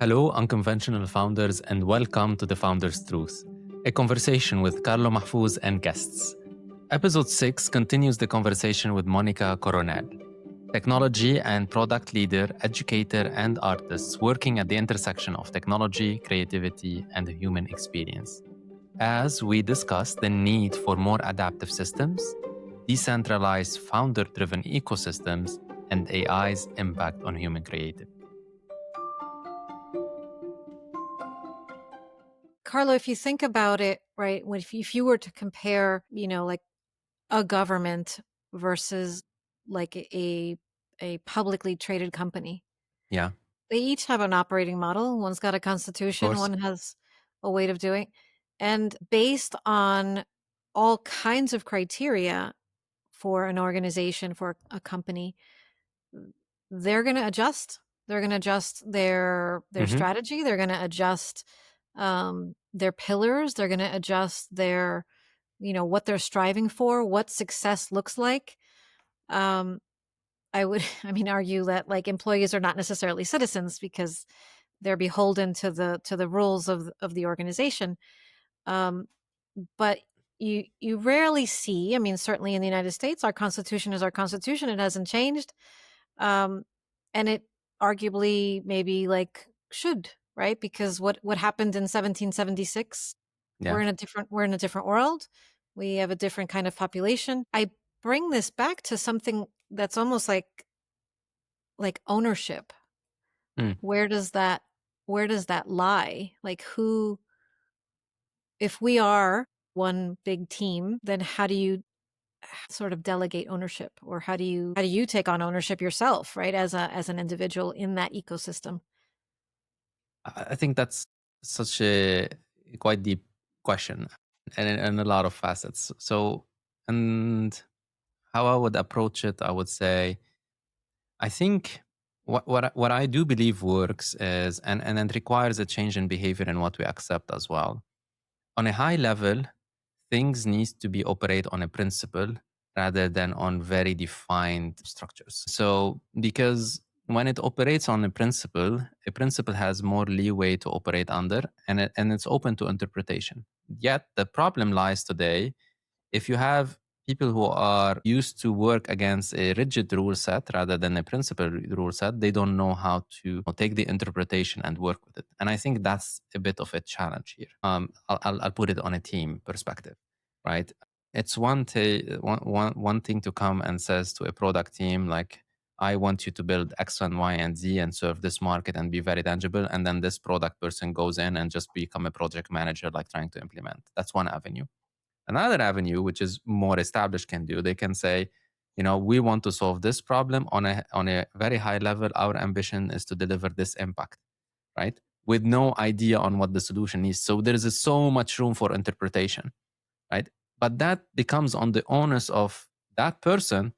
Hello, unconventional founders, and welcome to The Founder's Truth, a conversation with Carlo Mahfouz and guests. Episode 6 continues the conversation with Monica Coronel, technology and product leader, educator, and artist working at the intersection of technology, creativity, and the human experience. As we discuss the need for more adaptive systems, decentralized, founder driven ecosystems, and AI's impact on human creativity. Carlo, if you think about it, right, if you were to compare, like a government versus like a publicly traded company, Yeah, they each have an operating model. One's got a of constitution, course. one has a way of doing, and based on all kinds of criteria for an organization, for a company, they're going to adjust. They're going to adjust their Mhm. strategy. They're going to adjust their pillars. They're going to adjust their, what they're striving for, what success looks like. Um, I would, argue that like employees are not necessarily citizens because they're beholden to the rules of the organization. Um, but you rarely see. I mean, certainly in the United States, our Constitution is our Constitution. It hasn't changed. Um, and it arguably maybe like should, right? Because what happened in 1776, Yeah. we're in a different world. We have a different kind of population. I bring this back to something that's almost like ownership. Mm. Where does that lie? Like who, if we are one big team, then how do you sort of delegate ownership, or how do you take on ownership yourself, right, as an individual in that ecosystem? I think that's such a quite deep question and a lot of facets. So, and how I would approach it, I would say, I think what I do believe works is, and it requires a change in behavior and what we accept as well. On a high level, things need to be operate on a principle rather than on very defined structures. So because when it operates on a principle has more leeway to operate under, and it's open to interpretation. Yet the problem lies today if you have people who are used to work against a rigid rule set rather than a principle rule set, they don't know how to take the interpretation and work with it. And I think that's a bit of a challenge here. I'll put it on a team perspective, right? It's one thing to come and says to a product team, like, I want you to build X and Y and Z and serve this market and be very tangible. And then this product person goes in and just become a project manager, like trying to implement. That's one avenue. Another avenue, which is more established, can do, they can say, we want to solve this problem on a very high level. Our ambition is to deliver this impact, right? With no idea on what the solution is. So there is so much room for interpretation, right? But that becomes on the onus of that person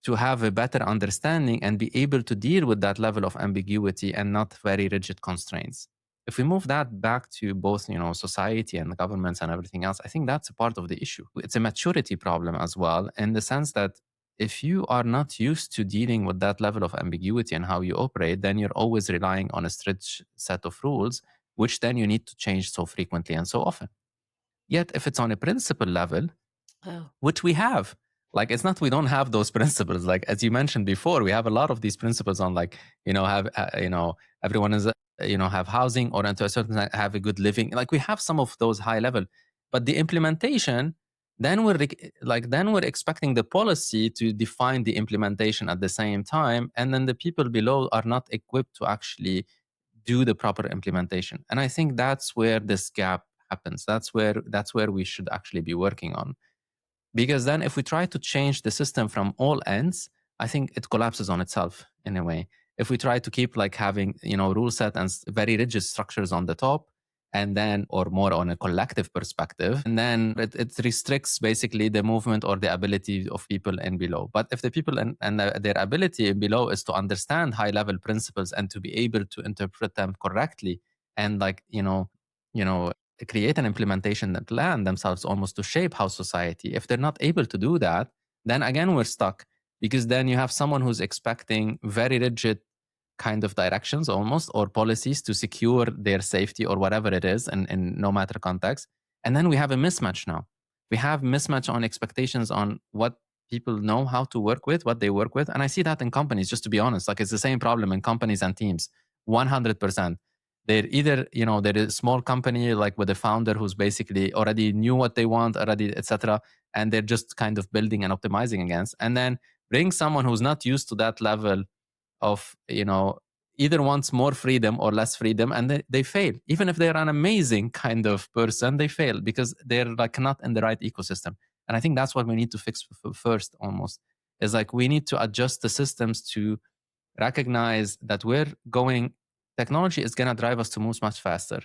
to have a better understanding and be able to deal with that level of ambiguity and not very rigid constraints. If we move that back to both, society and governments and everything else, I think that's a part of the issue. It's a maturity problem as well, in the sense that if you are not used to dealing with that level of ambiguity and how you operate, then you're always relying on a strict set of rules, which then you need to change so frequently and so often. Yet, if it's on a principle level, Oh. which we have, like, it's not we don't have those principles. Like, as you mentioned before, we have a lot of these principles on, like, have everyone is have housing, or to a certain extent have a good living. Like, we have some of those high level, but the implementation, then we're expecting the policy to define the implementation at the same time, and then the people below are not equipped to actually do the proper implementation. And I think that's where this gap happens. That's where we should actually be working on. Because then if we try to change the system from all ends, I think it collapses on itself in a way. If we try to keep like having, rule set and very rigid structures on the top, and then, or more on a collective perspective, and then it restricts basically the movement or the ability of people in below. But if the people and their ability in below is to understand high level principles and to be able to interpret them correctly, and like, create an implementation that plan themselves almost to shape how society, if they're not able to do that, then again we're stuck, because then you have someone who's expecting very rigid kind of directions almost, or policies to secure their safety or whatever it is, and no matter context. And then we have a mismatch now. We have mismatch on expectations on what people know how to work with, what they work with. And I see that in companies, just to be honest. Like, it's the same problem in companies and teams, 100%. They're either, they're a small company like with a founder who's basically already knew what they want already, etc. And they're just kind of building and optimizing against. And then bring someone who's not used to that level of, either wants more freedom or less freedom, and they fail. Even if they're an amazing kind of person, they fail because they're like not in the right ecosystem. And I think that's what we need to fix first, almost, is like we need to adjust the systems to recognize that we're going, technology is going to drive us to move much faster.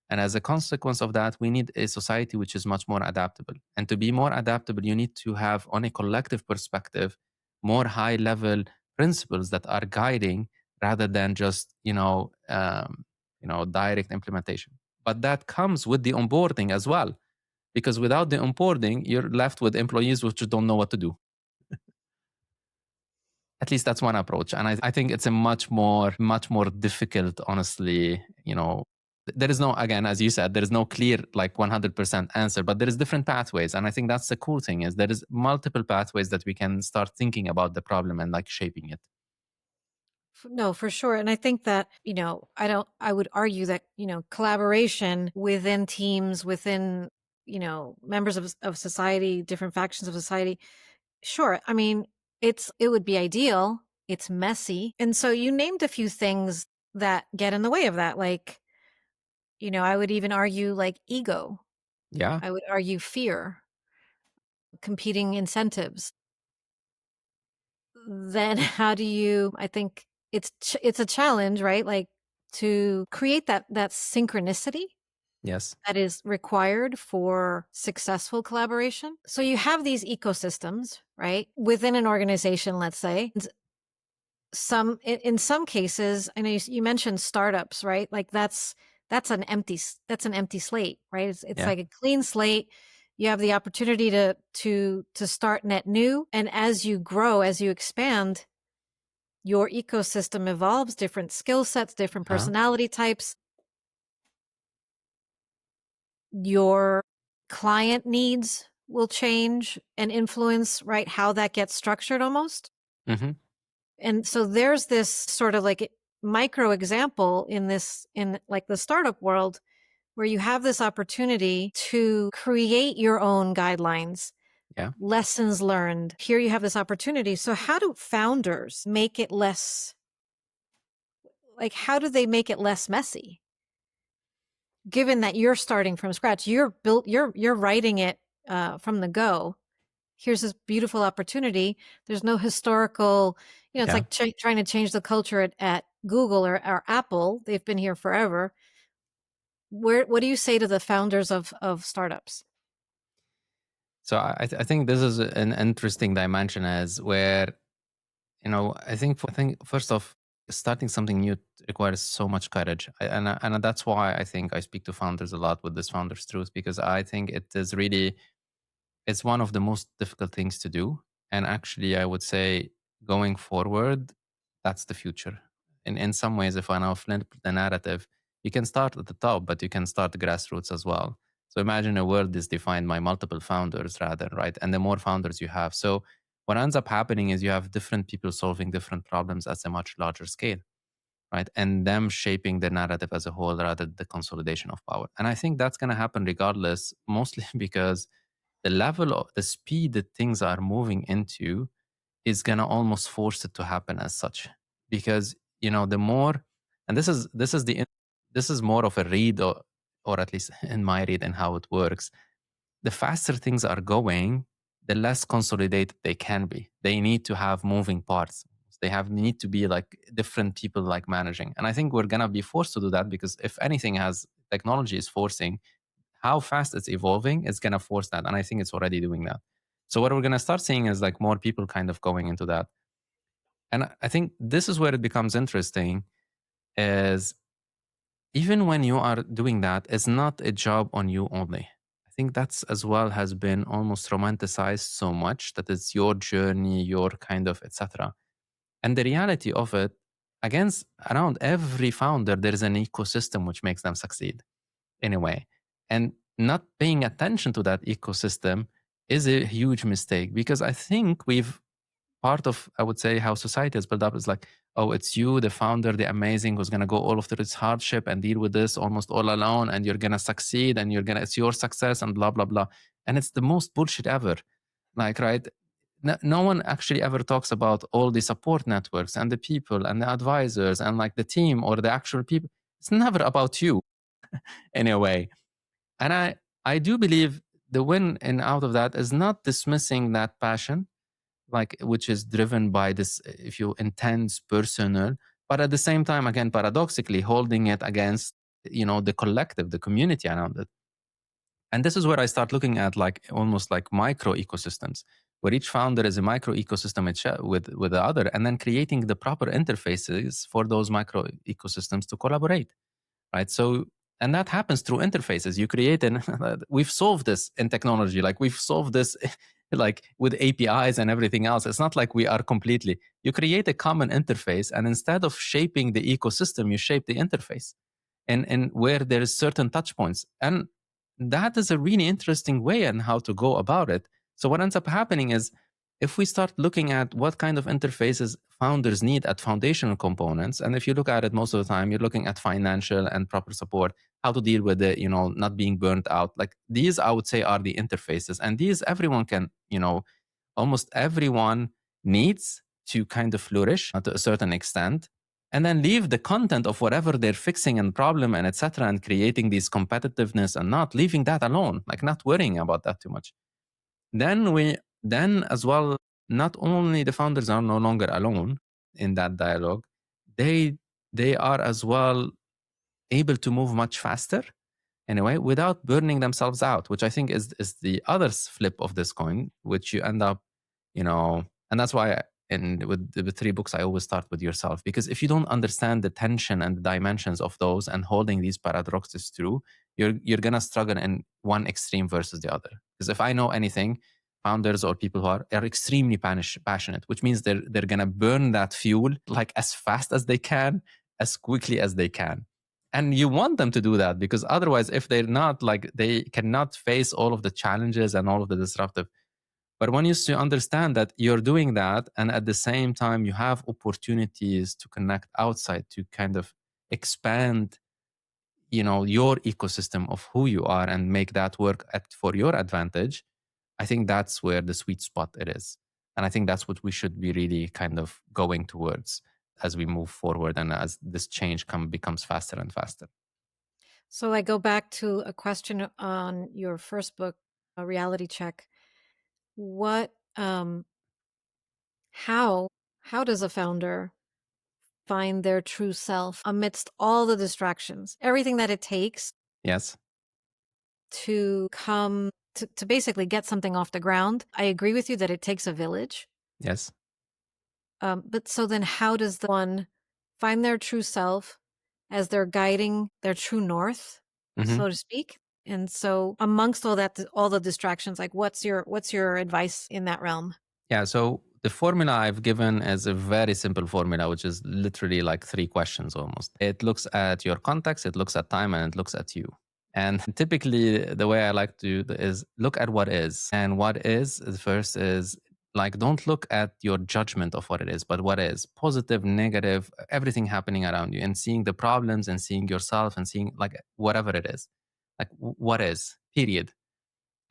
And as a consequence of that, we need a society which is much more adaptable. And to be more adaptable, you need to have, on a collective perspective, more high level principles that are guiding rather than just, direct implementation. But that comes with the onboarding as well, because without the onboarding, you're left with employees which don't know what to do. At least that's one approach. And I think it's a much more difficult, honestly. There is no, again, as you said, there is no clear, like 100% answer, but there is different pathways. And I think that's the cool thing, is there is multiple pathways that we can start thinking about the problem and like shaping it. No, for sure. And I think that, I would argue that, collaboration within teams, within, members of society, different factions of society. Sure. I mean, it would be ideal. It's messy. And so you named a few things that get in the way of that. Like, I would even argue like ego. Yeah. I would argue fear, competing incentives. Then how do you, I think it's a challenge, right? Like to create that synchronicity Yes. that is required for successful collaboration. So you have these ecosystems, right? Within an organization, let's say. In some cases, I know you mentioned startups, right? Like that's an empty slate, right? It's Yeah. like a clean slate. You have the opportunity to start net new, and as you grow, as you expand, your ecosystem evolves, different skill sets, different Huh? personality types. Your client needs will change and influence, right, how that gets structured almost. Mm-hmm. And so there's this sort of like micro example in like the startup world where you have this opportunity to create your own guidelines, Yeah. lessons learned. Here you have this opportunity. So how do founders make it less, like, how do they make it less messy? Given that you're starting from scratch, you're writing it from the go. Here's this beautiful opportunity. There's no historical, it's Yeah. like trying to change the culture at Google or Apple. They've been here forever. What do you say to the founders of startups? So I think this is an interesting dimension, as where, I think first off, starting something new requires so much courage. And that's why I think I speak to founders a lot with this founders truth, because I think it is really, it's one of the most difficult things to do. And actually, I would say, going forward, that's the future. In some ways, if I now flip the narrative, you can start at the top, but you can start grassroots as well. So imagine a world is defined by multiple founders, rather, right? And the more founders you have. So what ends up happening is you have different people solving different problems at a much larger scale, right? And them shaping the narrative as a whole rather than the consolidation of power. And I think that's going to happen regardless, mostly because the level of the speed that things are moving into is going to almost force it to happen as such. Because, the more, and this is more of a read, or at least in my read and how it works, the faster things are going, the less consolidated they can be. They need to have moving parts. Need to be like different people like managing. And I think we're gonna be forced to do that, because if anything has technology is forcing how fast it's evolving, it's gonna force that. And I think it's already doing that. So what we're gonna start seeing is like more people kind of going into that. And I think this is where it becomes interesting, is even when you are doing that, it's not a job on you only. I think that's as well has been almost romanticized so much that it's your journey, your kind of etc. And the reality of it, against around every founder, there is an ecosystem which makes them succeed in a way. And not paying attention to that ecosystem is a huge mistake, because I think we've part of, I would say, how society is built up is like, oh, it's you, the founder, the amazing, who's going to go all of this hardship and deal with this almost all alone, and you're going to succeed, and it's your success, and blah blah blah. And it's the most bullshit ever. Like, right, no one actually ever talks about all the support networks and the people and the advisors and like the team or the actual people. It's never about you in a way. And I do believe the win and out of that is not dismissing that passion, like, which is driven by this, if you intense personal, but at the same time, again, paradoxically holding it against, the collective, the community around it. And this is where I start looking at like almost like micro ecosystems, where each founder is a micro ecosystem with the other, and then creating the proper interfaces for those micro ecosystems to collaborate, right? So, and that happens through interfaces. You create an, we've solved this in technology, like we've solved this like with APIs and everything else. It's not like we are completely, you create a common interface, and instead of shaping the ecosystem, you shape the interface and where there is certain touch points. And that is a really interesting way on how to go about it. So what ends up happening is, if we start looking at what kind of interfaces founders need at foundational components, and if you look at it most of the time, you're looking at financial and proper support, how to deal with it, not being burnt out. Like these, I would say, are the interfaces. And these everyone can, almost everyone needs to kind of flourish to a certain extent, and then leave the content of whatever they're fixing and problem and etc. and creating these competitiveness, and not leaving that alone, like not worrying about that too much. Then as well, not only the founders are no longer alone in that dialogue, they they are as well able to move much faster in a way without burning themselves out, which I think is the other flip of this coin, which you end up, and that's why with the three books, I always start with yourself, because if you don't understand the tension and the dimensions of those and holding these paradoxes through, you're gonna struggle in one extreme versus the other. Because if I know anything, founders or people who are extremely passionate, which means they're gonna burn that fuel like as fast as they can, as quickly as they can. And you want them to do that, because otherwise, if they're not, like, they cannot face all of the challenges and all of the disruptive. But when you understand that you're doing that, and at the same time you have opportunities to connect outside to kind of expand, your ecosystem of who you are and make that work for your advantage, I think that's where the sweet spot it is. And I think that's what we should be really kind of going towards as we move forward and as this change becomes faster and faster. So I go back to a question on your first book, a reality check. What how how does a founder find their true self amidst all the distractions, everything that it takes Yes. to come to basically get something off the ground? I agree with you that it takes a village. Yes. But so then how does the one find their true self as they're guiding their true north, Hmm. so to speak? And so amongst all that, all the distractions, like what's your advice in that realm? Yeah. So the formula I've given is a very simple formula, which is literally like three questions almost. It looks at your context, it looks at time, and it looks at you. And typically, the way I like to do is look at what is. And what is, the first is like, don't look at your judgment of what it is, but what is positive, negative, everything happening around you, and seeing the problems and seeing yourself and seeing like whatever it is. Like, what is, period.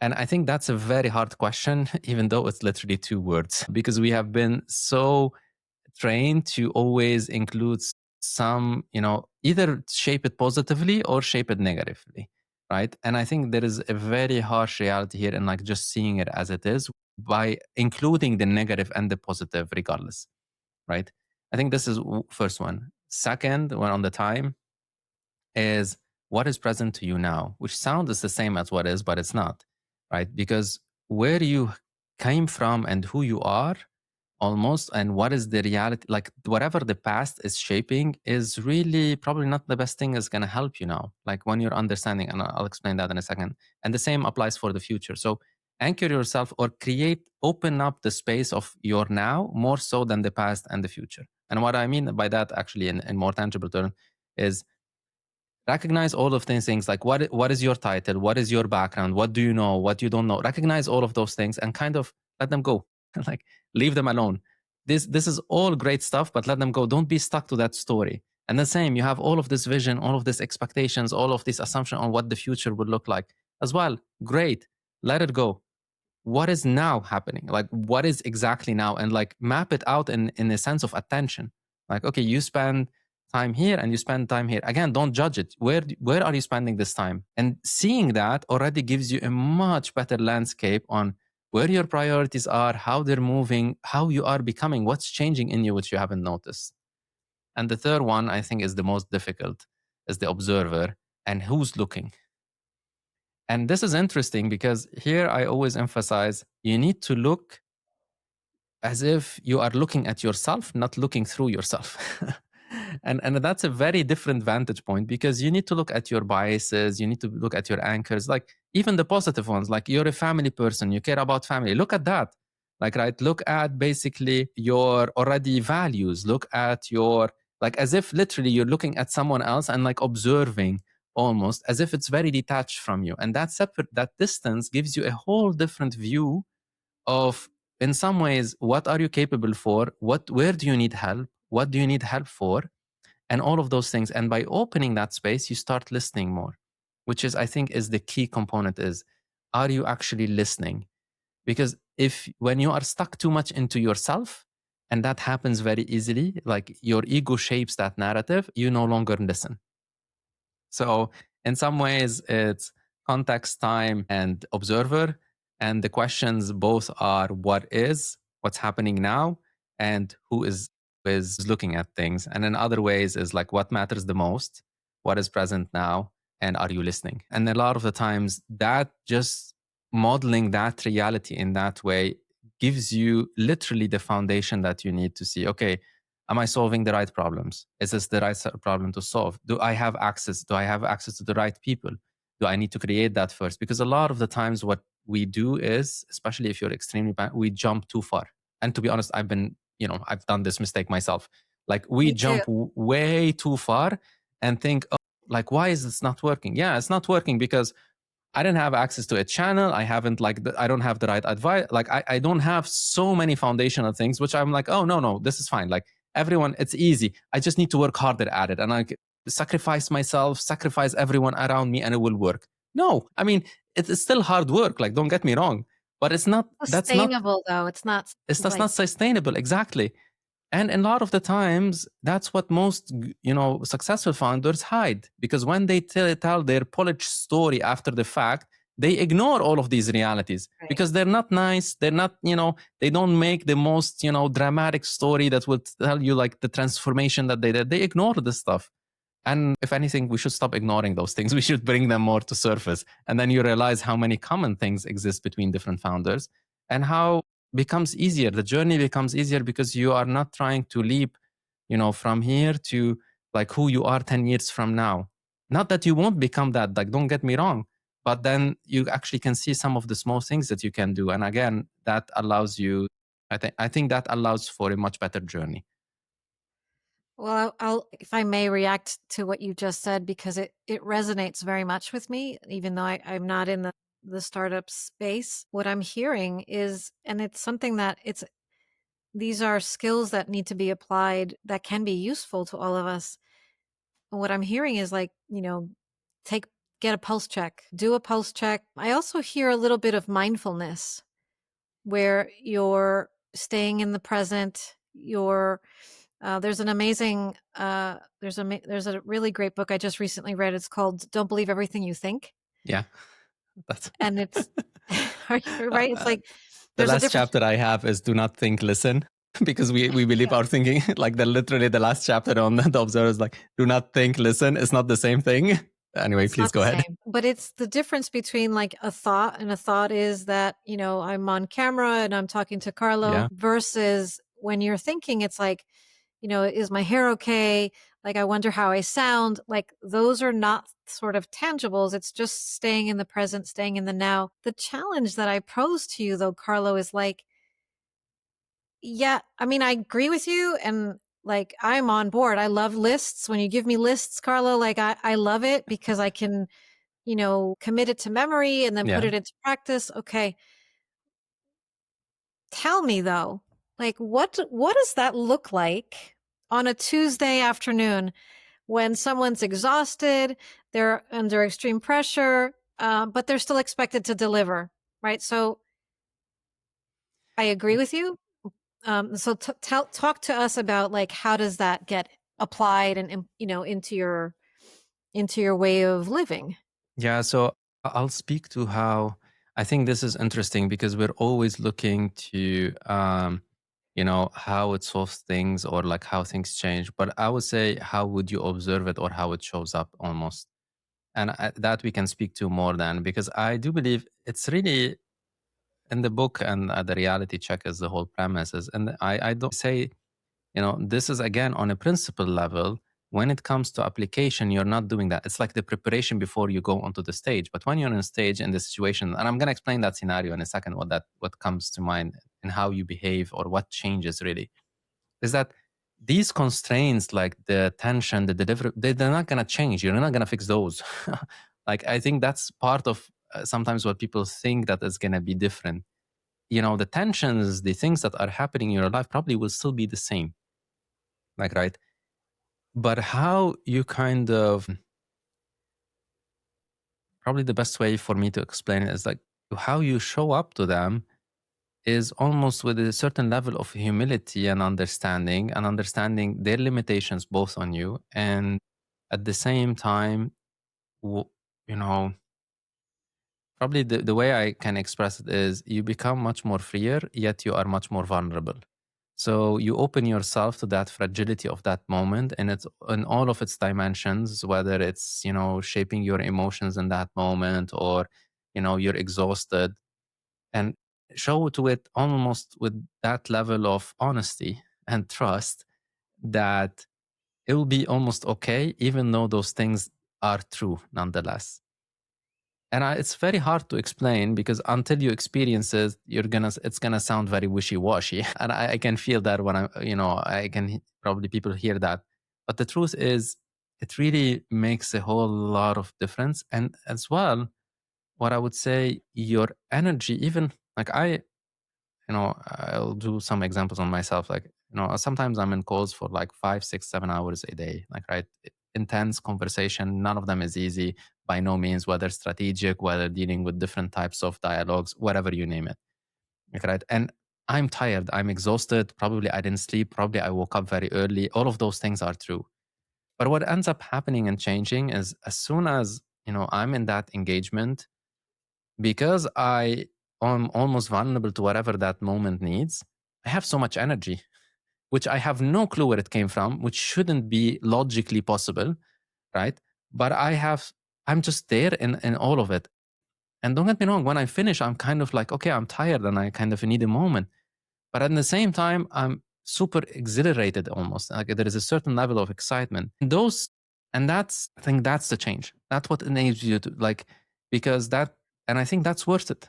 And I think that's a very hard question, even though it's literally two words, because we have been so trained to always include some, either shape it positively or shape it negatively, right? And I think there is a very harsh reality here in like just seeing it as it is by including the negative and the positive regardless, right? I think this is first one. Second one on the time is what is present to you now, which sounds the same as what is, but it's not, right? Because where you came from and who you are almost, and what is the reality, like whatever the past is shaping is really probably not the best thing is going to help you now. Like when you're understanding, and I'll explain that in a second. And the same applies for the future. So anchor yourself or create, open up the space of your now more so than the past and the future. And what I mean by that, actually, in more tangible terms, is recognize all of these things, like what is your title, what is your background, what do you know, what you don't know. Recognize all of those things and kind of let them go. Like, leave them alone. This is all great stuff, but let them go. Don't be stuck to that story. And the same, you have all of this vision, all of these expectations, all of this assumption on what the future would look like as well. Great. Let it go. What is now happening? Like, what is exactly now? And like, map it out in a sense of attention. Like, okay, you spend time here and you spend time here. Again, don't judge it. Where are you spending this time? And seeing that already gives you a much better landscape on where your priorities are, how they're moving, how you are becoming, what's changing in you, which you haven't noticed. And the third one, I think, is the most difficult, is the observer and who's looking. And this is interesting because here I always emphasize you need to look as if you are looking at yourself, not looking through yourself. And that's a very different vantage point, because you need to look at your biases, you need to look at your anchors, like even the positive ones, like you're a family person, you care about family. Look at that. Like, right, look at basically your already values, look at your, like, as if literally you're looking at someone else and like observing, almost as if it's very detached from you. And that separate, that distance gives you a whole different view of, in some ways, what are you capable for, where do you need help, what do you need help for, and all of those things. And by opening that space, you start listening more, which is, I think, is the key component. Is, are you actually listening? Because if, when you are stuck too much into yourself, and that happens very easily, like your ego shapes that narrative, you no longer listen. So in some ways, it's context, time, and observer. And the questions both are what is, what's happening now, and who is looking at things. And in other ways is like, what matters the most, what is present now, and are you listening? And a lot of the times that just modeling that reality in that way gives you literally the foundation that you need to see, okay, am I solving the right problems? Is this the right problem to solve? Do I have access? Do I have access to the right people? Do I need to create that first? Because a lot of the times what we do is, especially if you're extremely bad, we jump too far. And to be honest, I've done this mistake myself. Like, we Me too. jump way too far and think, oh, like, why is this not working? Yeah, it's not working because I didn't have access to a channel. I haven't, like, I don't have the right advice. Like, I don't have so many foundational things, which I'm like, oh, no, this is fine. Like, everyone, it's easy. I just need to work harder at it. And I sacrifice myself, sacrifice everyone around me, and it will work. No, I mean, it's still hard work. Like, don't get me wrong, but Sustainable though, it's not that's like not sustainable. Exactly. And a lot of the times, that's what most, successful founders hide, because when they tell their polished story after the fact, they ignore all of these realities right. because they're not nice. They're not, they don't make the most, dramatic story that would tell you like the transformation that they did. They ignore this stuff. And if anything, we should stop ignoring those things. We should bring them more to surface. And then you realize how many common things exist between different founders, and how becomes easier. The journey becomes easier because you are not trying to leap, from here to like who you are 10 years from now. Not that you won't become that, like, don't get me wrong, but then you actually can see some of the small things that you can do. And again, that allows you, I think that allows for a much better journey. Well, I'll if I may react to what you just said, because it resonates very much with me, even though I'm not in the startup space. What I'm hearing is, and it's something that these are skills that need to be applied that can be useful to all of us. And what I'm hearing is like, take get a pulse check, do a pulse check. I also hear a little bit of mindfulness where you're staying in the present. There's an amazing there's a really great book I just recently read. It's called "Don't Believe Everything You Think," Yeah, that's and it's right. It's uh, like the there's a last difference. chapter I have is do not think, listen, because we believe Yeah, our thinking, like literally the last chapter on the observer is like, do not think, listen. It's not the same thing. Anyway, it's please not go the ahead. same, but it's the difference between like a thought, and a thought is that I'm on camera and I'm talking to Carlo, Yeah. versus when you're thinking, it's like, is my hair okay? Like, I wonder how I sound. Like, those are not sort of tangibles. It's just staying in the present, staying in the now. The challenge that I pose to you, though, Carlo, is like, yeah, I mean, I agree with you. And like, I'm on board. I love lists. When you give me lists, Carlo, like, I love it because I can, commit it to memory and then put Yeah. it into practice. Okay. Tell me though, like, what does that look like on a Tuesday afternoon when someone's exhausted, they're under extreme pressure, but they're still expected to deliver, right? So I agree with you. So talk to us about like how does that get applied and into your way of living. Yeah, so I'll speak to how I think this is interesting because we're always looking to, how it solves things or like how things change. But I would say, how would you observe it or how it shows up almost? And that we can speak to more than because I do believe it's really in the book and the reality check is the whole premise is, and I don't say this is again on a principle level. When it comes to application, you're not doing that. It's like the preparation before you go onto the stage. But when you're on stage in the situation, and I'm going to explain that scenario in a second, what comes to mind and how you behave or what changes really is that these constraints, like the tension, the delivery, they're not going to change. You're not going to fix those. Like I think that's part of sometimes what people think that is going to be different. The tensions, the things that are happening in your life probably will still be the same, like, right? But how you kind of probably the best way for me to explain it is like how you show up to them is almost with a certain level of humility and understanding their limitations both on you and at the same time, w- you know, probably the way I can express it is you become much more freer, yet you are much more vulnerable. So you open yourself to that fragility of that moment and it's in all of its dimensions, whether it's, shaping your emotions in that moment or, you're exhausted and show to it almost with that level of honesty and trust that it will be almost okay, even though those things are true nonetheless. And it's very hard to explain because until you experience it, it's gonna sound very wishy washy, and I can feel that when I can probably people hear that, but the truth is, it really makes a whole lot of difference. And as well, what I would say, your energy, even like I'll do some examples on myself. Like, sometimes I'm in calls for like 5, 6, 7 hours a day. Like, right, intense conversation. None of them is easy by no means, whether strategic, whether dealing with different types of dialogues, whatever you name it. Like, right. And I'm tired. I'm exhausted. Probably I didn't sleep. Probably I woke up very early. All of those things are true. But what ends up happening and changing is as soon as, I'm in that engagement, because I am almost vulnerable to whatever that moment needs, I have so much energy, which I have no clue where it came from, which shouldn't be logically possible, right? But I'm just there in all of it. And don't get me wrong, when I finish, I'm kind of like, okay, I'm tired and I kind of need a moment. But at the same time, I'm super exhilarated almost. Like there is a certain level of excitement. I think that's the change. That's what enables you to like, because and I think that's worth it.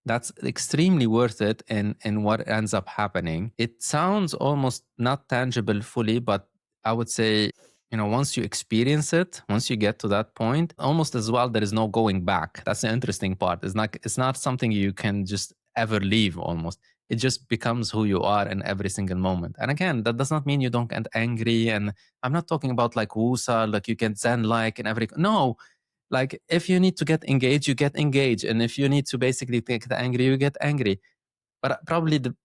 That's extremely worth it in what ends up happening. It sounds almost not tangible fully, but I would say, once you experience it, once you get to that point, almost as well, there is no going back. That's the interesting part. It's not something you can just ever leave almost. It just becomes who you are in every single moment. And again, that does not mean you don't get angry. And I'm not talking about like wusa, like you get zen like and every no, like if you need to get engaged, you get engaged, and if you need to basically get angry, you get angry. But probably the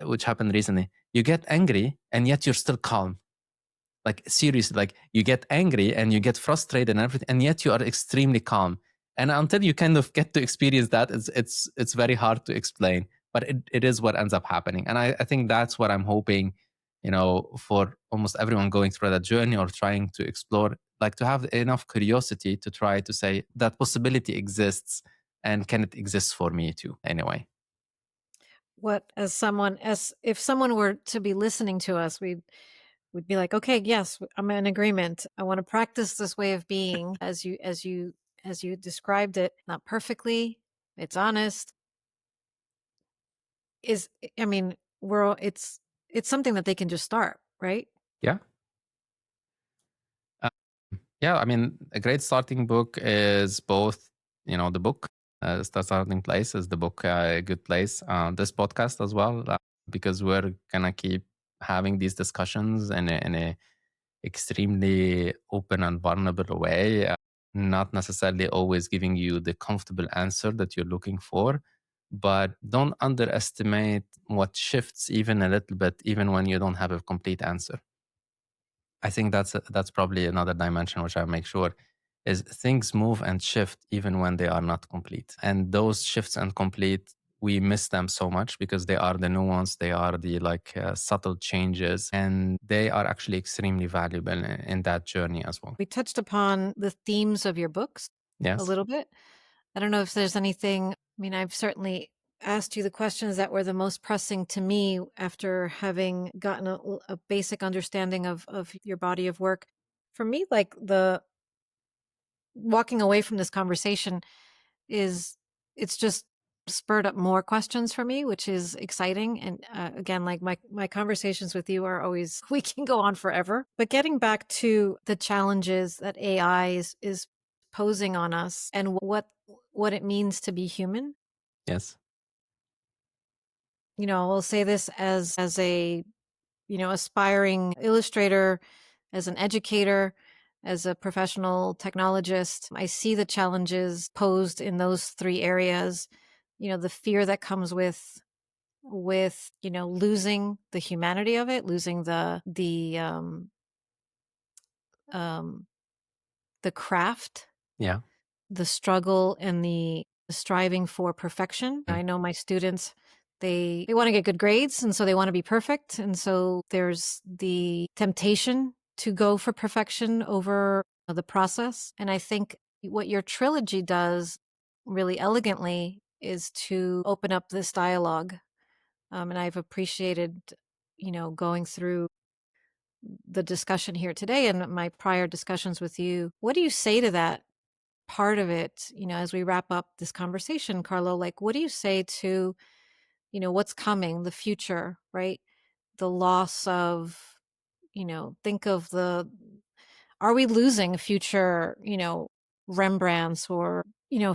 which happened recently, you get angry and yet you're still calm. Like seriously, like you get angry and you get frustrated and everything, and yet you are extremely calm. And until you kind of get to experience that, it's very hard to explain. But it is what ends up happening. And I think that's what I'm hoping, for almost everyone going through that journey or trying to explore, like to have enough curiosity to try to say that possibility exists and can it exist for me too, anyway. What as if someone were to be listening to us, would be like, "Okay, yes, I'm in agreement. I want to practice this way of being as you described it, not perfectly. It's honest. Is I mean, it's something that they can just start, right? Yeah. Uh, yeah, I mean, a great starting book is both, the book, the starting place is the book, a good place. This podcast as well, because we're gonna keep having these discussions in a extremely open and vulnerable way, not necessarily always giving you the comfortable answer that you're looking for. But don't underestimate what shifts even a little bit, even when you don't have a complete answer. I think that's probably another dimension which I make sure is things move and shift even when they are not complete. And those shifts and complete, we miss them so much because they are the nuance, they are the subtle changes, and they are actually extremely valuable in that journey as well. We touched upon the themes of your books a Yes. little bit. I don't know if there's anything, I mean, I've certainly asked you the questions that were the most pressing to me after having gotten a basic understanding of your body of work. For me, like the walking away from this conversation is it's just spurred up more questions for me, which is exciting. And again, like my conversations with you are always we can go on forever. But getting back to the challenges that AI is posing on us and what it means to be human. Yes. I'll say this as a aspiring illustrator, as an educator, as a professional technologist. I see the challenges posed in those three areas. The fear that comes with losing the humanity of it, losing um the craft, Yeah. the struggle and the striving for perfection. Mm. I know my students, they want to get good grades and so they want to be perfect. And so there's the temptation to go for perfection over the process. And I think what your trilogy does really elegantly is to open up this dialogue. And I've appreciated, going through the discussion here today and my prior discussions with you. What do you say to that part of it, as we wrap up this conversation, Carlo? Like, what do you say to, what's coming, the future, right? The loss of, think of are we losing future, Rembrandts or,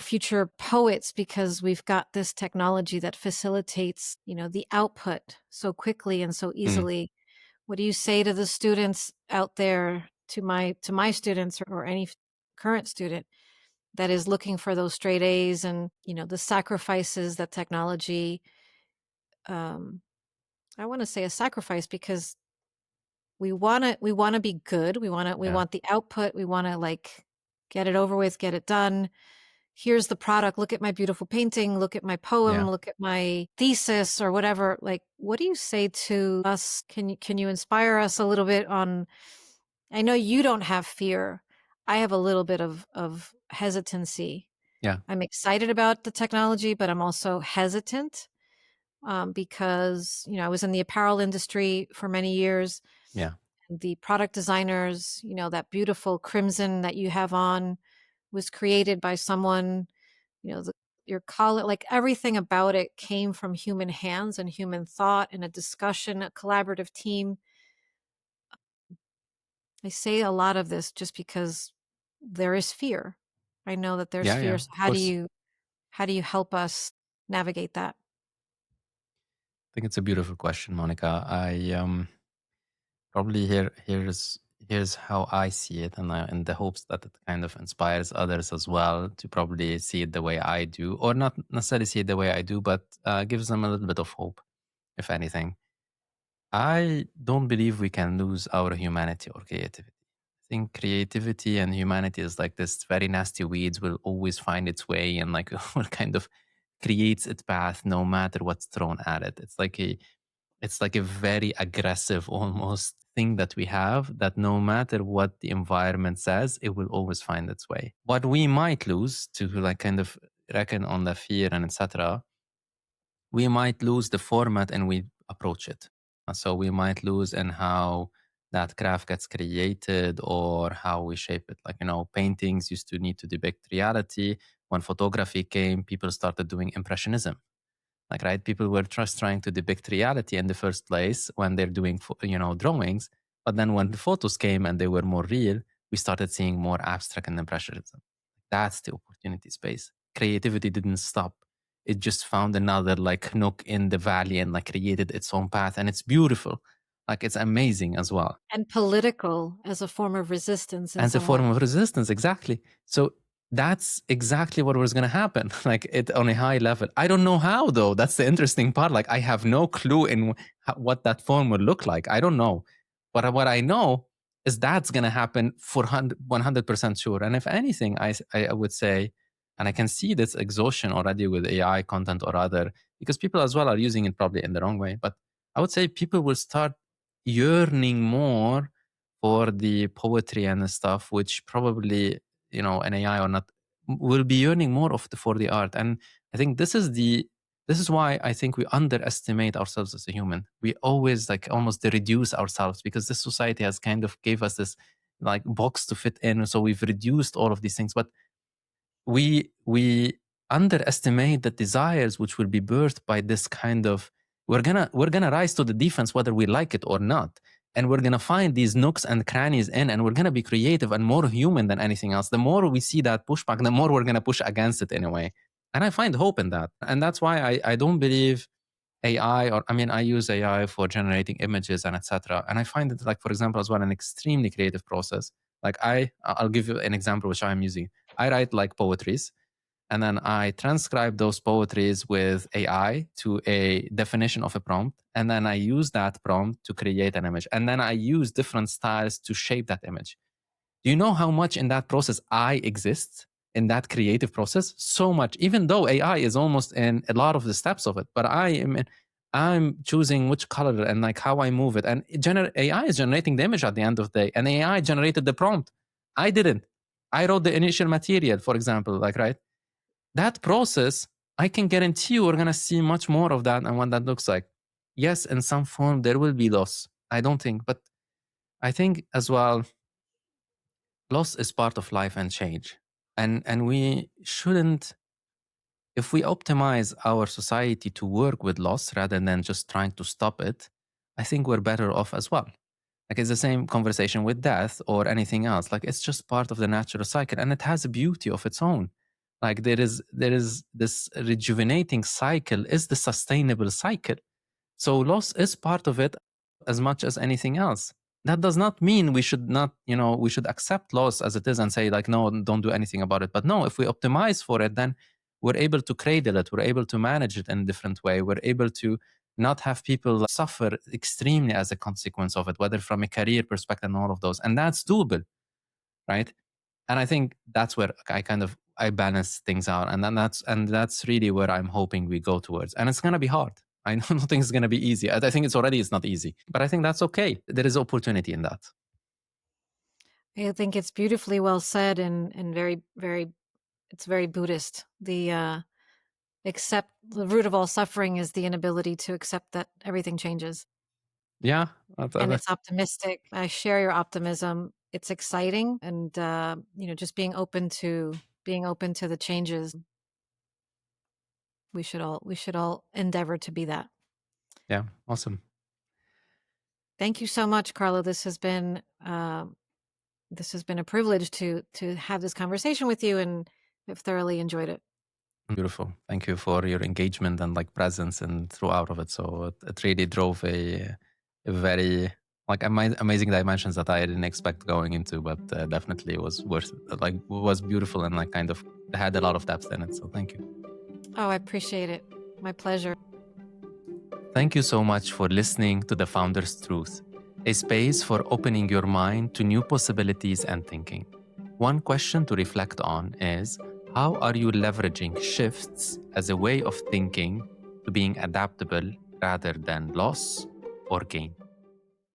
future poets because we've got this technology that facilitates, the output so quickly and so Mm. easily? What do you say to the students out there, to my students or any current student that is looking for those straight A's and, the sacrifices that technology, um, I want to say a sacrifice because we want to be good. We Yeah. want the output. We want to like get it over with, get it done. Here's the product. Look at my beautiful painting. Look at my Yeah. poem. Look at my thesis or whatever. Like, what do you say to us? Can you inspire us a little bit on, I know you don't have fear. I have a little bit of hesitancy. Yeah. I'm excited about the technology, but I'm also hesitant because I was in the apparel industry for many years. Yeah. The product designers, that beautiful crimson that you have on was created by someone. Your collar, like everything about it came from human hands and human thought and a discussion, a collaborative team. I say a lot of this just because there is fear. I know that there's Yeah. Yeah. fear. So Of course. how do you help us navigate that? I think it's a beautiful question, Monica. I probably here's how I see it, and in the hopes that it kind of inspires others as well to probably see it the way I do, or not necessarily see it the way I do, but gives them a little bit of hope, if anything. I don't believe we can lose our humanity or creativity. I think creativity and humanity is like this very nasty weeds will always find its way and like will kind of creates its path no matter what's thrown at it. It's like a very aggressive almost thing that we have that no matter what the environment says, it will always find its way. What we might lose to like kind of reckon on the fear and etc., we might lose the format and we approach it. So we might lose in how that craft gets created or how we shape it. Like, paintings used to need to depict reality. When photography came, people started doing impressionism. Like, right, people were just trying to depict reality in the first place when they're doing, drawings. But then when the photos came and they were more real, we started seeing more abstract and impressionism. That's the opportunity space. Creativity didn't stop. It just found another like nook in the valley and like created its own path. And it's beautiful. Like, it's amazing as well. And political as a form of resistance in And a some form way. of resistance, exactly. So that's exactly what was going to happen, like it on a high level. I don't know how, though. That's the interesting part. Like, I have no clue in what that form would look like. I don't know. But what I know is that's going to happen for 100% sure. And if anything, I would say, and I can see this exhaustion already with AI content or other, because people as well are using it probably in the wrong way. But I would say people will start yearning more for the poetry and stuff, which probably, an AI or not, will be yearning more for the art. And I think this is why I think we underestimate ourselves as a human. We always like almost reduce ourselves because this society has kind of gave us this like box to fit in. So we've reduced all of these things. But we underestimate the desires which will be birthed by this kind of, we're gonna rise to the defense whether we like it or not, and we're gonna find these nooks and crannies and we're gonna be creative and more human than anything else. The more we see that pushback, the more we're gonna push against it in a way. And I find hope in that, and that's why I don't believe AI, or I mean, I use AI for generating images and etc. And I find it, like, for example, as well, an extremely creative process. Like, I'll give you an example which I'm using. I write like poetries, and then I transcribe those poetries with AI to a definition of a prompt, and then I use that prompt to create an image, and then I use different styles to shape that image. Do you know how much in that process I exist in that creative process? So much, even though AI is almost in a lot of the steps of it, but I'm choosing which color and like how I move it. And AI is generating the image at the end of the day, and AI generated the prompt. I didn't. I wrote the initial material, for example, like, right? That process, I can guarantee you we're going to see much more of that and what that looks like. Yes, in some form, there will be loss. I don't think, but I think as well, loss is part of life and change. And we shouldn't, if we optimize our society to work with loss rather than just trying to stop it, I think we're better off as well. Like, it's the same conversation with death or anything else. Like, it's just part of the natural cycle, and it has a beauty of its own. Like, there is this rejuvenating cycle is the sustainable cycle. So loss is part of it as much as anything else. That does not mean we should not, we should accept loss as it is and say, like, no, don't do anything about it. But no, if we optimize for it, then we're able to cradle it. We're able to manage it in a different way. We're able to not have people suffer extremely as a consequence of it, whether from a career perspective and all of those. And that's doable, right? And I think that's where I balance things out, and then that's really where I'm hoping we go towards. And it's gonna be hard. I don't think it's gonna be easy. I think it's not easy, but I think that's okay. There is opportunity in that. I think it's beautifully well said and very, very, it's very Buddhist. Accept the root of all suffering is the inability to accept that everything changes. Yeah, And it's optimistic. I share your optimism. It's exciting and just being open to the changes. We should all endeavor to be that. yeah, awesome. Thank you so much, Carlo. This has been a privilege to have this conversation with you, and I've thoroughly enjoyed it. Beautiful. Thank you for your engagement and like presence and throughout of it. So it really drove a very like amazing dimensions that I didn't expect going into, but definitely it was worth it. Like, was beautiful and like kind of had a lot of depth in it. So thank you. Oh, I appreciate it. My pleasure. Thank you so much for listening to The Founder's Truth, a space for opening your mind to new possibilities and thinking. One question to reflect on is, how are you leveraging shifts as a way of thinking to being adaptable rather than loss or gain?